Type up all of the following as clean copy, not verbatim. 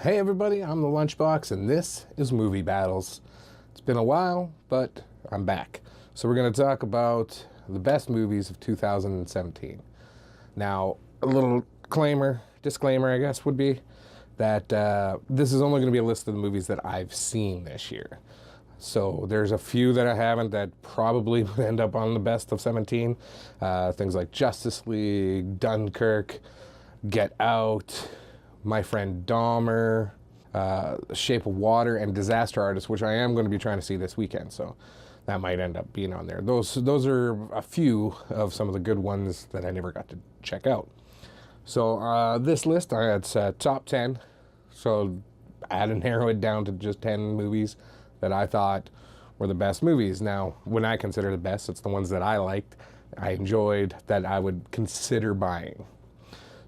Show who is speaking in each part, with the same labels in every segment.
Speaker 1: Hey everybody, I'm the Lunchbox and this is Movie Battles. It's been a while, but I'm back. So we're going to talk about the best movies of 2017. Now, a little disclaimer I guess would be that this is only going to be a list of the movies that I've seen this year. So there's a few that I haven't that probably would end up on the best of 17. Things like Justice League, Dunkirk, Get Out, My Friend Dahmer, Shape of Water, and Disaster Artist, which I am going to be trying to see this weekend, so that might end up being on there. Those are a few of some of the good ones that I never got to check out. So this list, it's top 10, so I had to narrow it down to just 10 movies that I thought were the best movies. Now, when I consider the best, it's the ones that I liked, I enjoyed, that I would consider buying.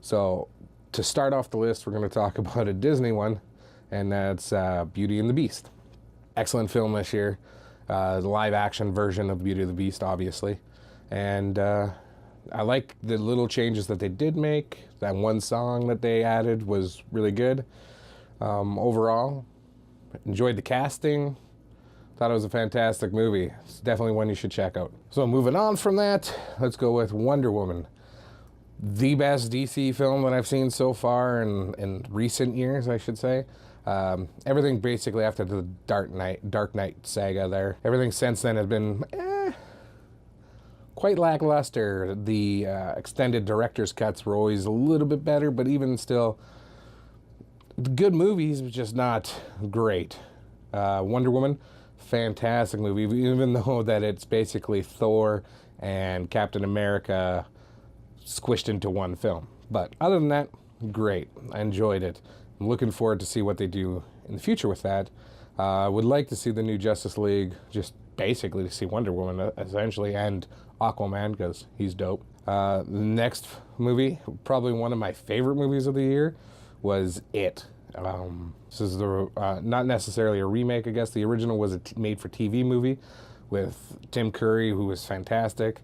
Speaker 1: So to start off the list, we're going to talk about a Disney one, and that's Beauty and the Beast. Excellent film this year. The live action version of Beauty and the Beast, obviously. And I like the little changes that they did make. That one song that they added was really good. Overall, enjoyed the casting. Thought it was a fantastic movie. It's definitely one you should check out. So moving on from that, let's go with Wonder Woman. The best DC film that I've seen so far in recent years, I should say. Everything basically after the Dark Knight saga there. Everything since then has been quite lackluster. The extended director's cuts were always a little bit better, but even still, good movies, but just not great. Wonder Woman, fantastic movie, even though that it's basically Thor and Captain America squished into one film. But other than that, great. I enjoyed it. I'm looking forward to see what they do in the future with that. I would like to see the new Justice League, just basically to see Wonder Woman essentially, and Aquaman, because he's dope. The next movie, probably one of my favorite movies of the year, was It. This is not necessarily a remake, I guess. The original was a made-for-TV movie with Tim Curry, who was fantastic,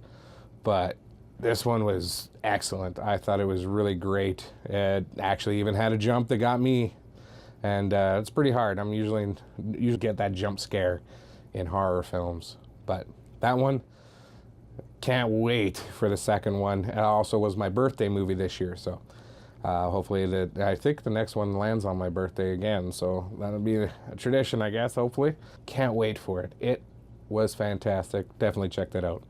Speaker 1: but this one was excellent. I thought it was really great. It actually even had a jump that got me, and it's pretty hard. I'm usually get that jump scare in horror films, but that one, can't wait for the second one. It also was my birthday movie this year, so hopefully I think the next one lands on my birthday again, so that'll be a tradition, I guess, hopefully. Can't wait for it. It was fantastic. Definitely check that out.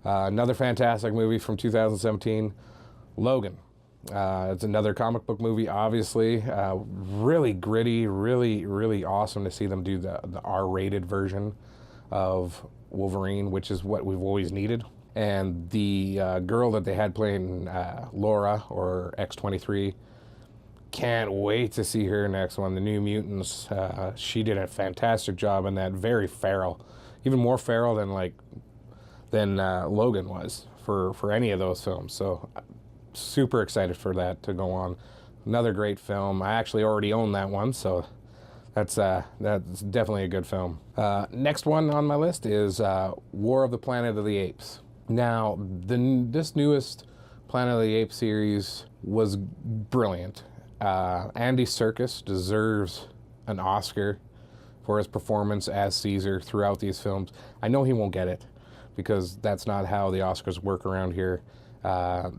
Speaker 1: Another fantastic movie from 2017, Logan. It's another comic book movie, obviously. Really gritty, really awesome to see them do the R-rated version of Wolverine, which is what we've always needed. And the girl that they had playing Laura, or X-23, can't wait to see her next one, the New Mutants. She did a fantastic job in that, very feral. Even more feral than Logan was for any of those films. So super excited for that to go on. Another great film. I actually already own that one, so that's definitely a good film. Next one on my list is War of the Planet of the Apes. Now, this newest Planet of the Apes series was brilliant. Andy Serkis deserves an Oscar for his performance as Caesar throughout these films. I know he won't get it, because that's not how the Oscars work around here. I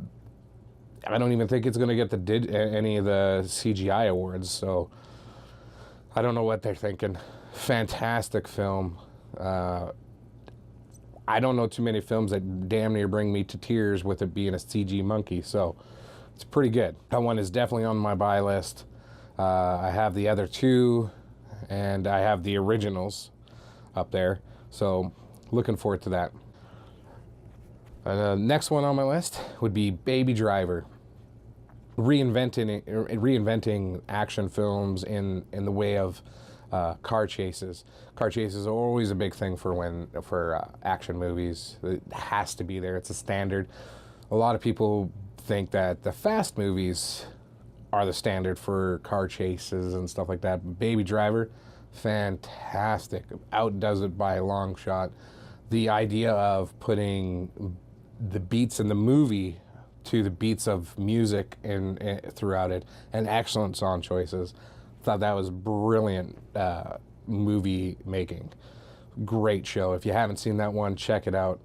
Speaker 1: don't even think it's going to get any of the CGI awards, so I don't know what they're thinking. Fantastic film. I don't know too many films that damn near bring me to tears with it being a CG monkey, so it's pretty good. That one is definitely on my buy list. I have the other two, and I have the originals up there, so looking forward to that. The next one on my list would be Baby Driver. Reinventing action films in the way of car chases. Car chases are always a big thing for action movies. It has to be there. It's a standard. A lot of people think that the fast movies are the standard for car chases and stuff like that. Baby Driver, fantastic. Outdoes it by a long shot. The idea of putting the beats in the movie to the beats of music throughout it, and excellent song choices. Thought that was brilliant movie making. Great show. If you haven't seen that one, check it out.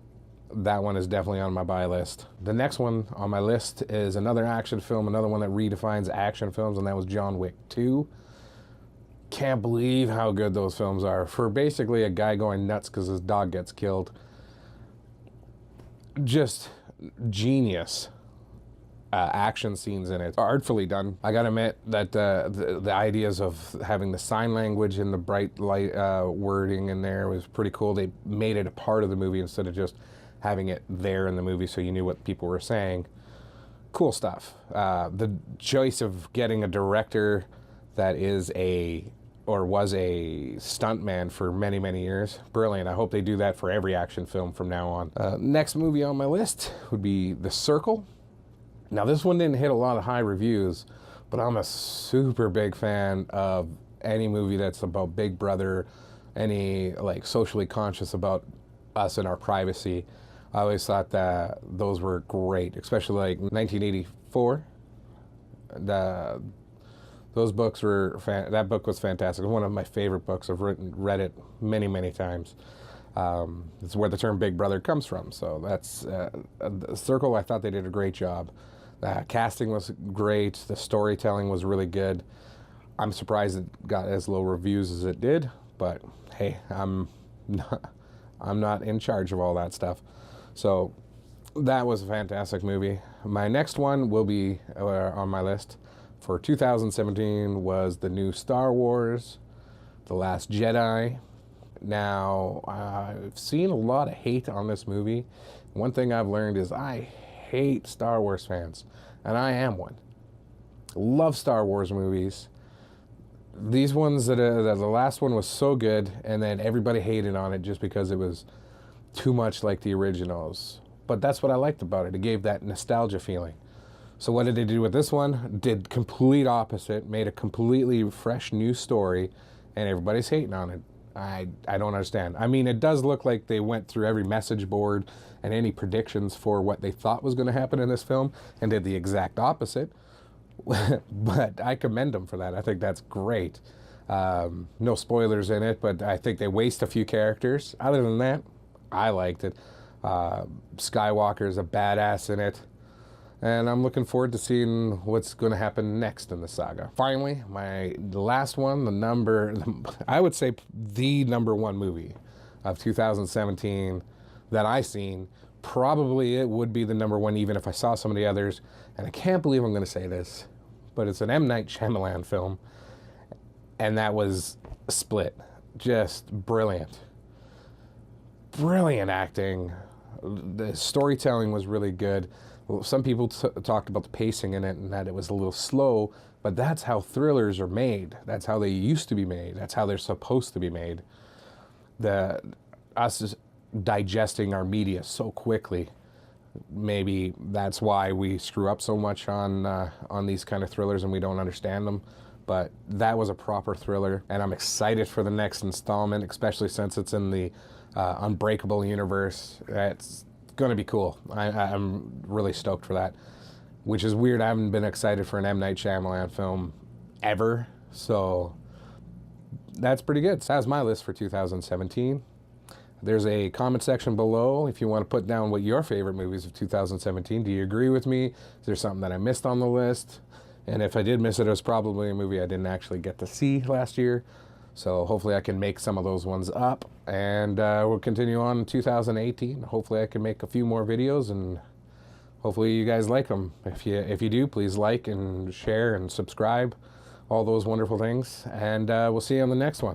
Speaker 1: That one is definitely on my buy list. The next one on my list is another action film, another one that redefines action films, and that was John Wick 2. Can't believe how good those films are. For basically a guy going nuts because his dog gets killed. Just genius action scenes in it. Artfully done. I gotta admit that the ideas of having the sign language and the bright light wording in there was pretty cool. They made it a part of the movie instead of just having it there in the movie so you knew what people were saying. Cool stuff. The choice of getting a director that is was a stuntman for many, many years. Brilliant. I hope they do that for every action film from now on. Next movie on my list would be The Circle. Now, this one didn't hit a lot of high reviews, but I'm a super big fan of any movie that's about Big Brother, any like socially conscious about us and our privacy. I always thought that those were great, especially like 1984. Those books were, that book was fantastic. One of my favorite books. I've read it many, many times. It's where the term Big Brother comes from. So that's The Circle. I thought they did a great job. The casting was great. The storytelling was really good. I'm surprised it got as low reviews as it did, but hey, I'm not in charge of all that stuff. So that was a fantastic movie. My next one will be on my list for 2017 was the new Star Wars, The Last Jedi. Now, I've seen a lot of hate on this movie. One thing I've learned is I hate Star Wars fans, and I am one. Love Star Wars movies. These ones, the last one was so good, and then everybody hated on it just because it was too much like the originals. But that's what I liked about it. It gave that nostalgia feeling. So what did they do with this one? Did complete opposite, made a completely fresh new story, and everybody's hating on it. I don't understand. I mean, it does look like they went through every message board and any predictions for what they thought was going to happen in this film and did the exact opposite. But I commend them for that. I think that's great. No spoilers in it, but I think they waste a few characters. Other than that, I liked it. Skywalker's a badass in it. And I'm looking forward to seeing what's going to happen next in the saga. Finally, the last one, I would say the number one movie of 2017 that I seen. Probably it would be the number one even if I saw some of the others. And I can't believe I'm going to say this, but it's an M. Night Shyamalan film. And that was Split. Just brilliant. Brilliant acting. The storytelling was really good. Some people talked about the pacing in it and that it was a little slow, but that's how thrillers are made. That's how they used to be made. That's how they're supposed to be made. Us digesting our media so quickly, maybe that's why we screw up so much on these kind of thrillers and we don't understand them. But that was a proper thriller, and I'm excited for the next installment, especially since it's in the Unbreakable universe. It's going to be cool. I'm really stoked for that, which is weird. I haven't been excited for an M. Night Shyamalan film ever, so that's pretty good. So that's my list for 2017. There's a comment section below if you want to put down what your favorite movies of 2017. Do you agree with me? Is there something that I missed on the list? And if I did miss it, it was probably a movie I didn't actually get to see last year. So hopefully I can make some of those ones up, and we'll continue on in 2018. Hopefully I can make a few more videos, and hopefully you guys like them. If you do, please like and share and subscribe, all those wonderful things, and we'll see you on the next one.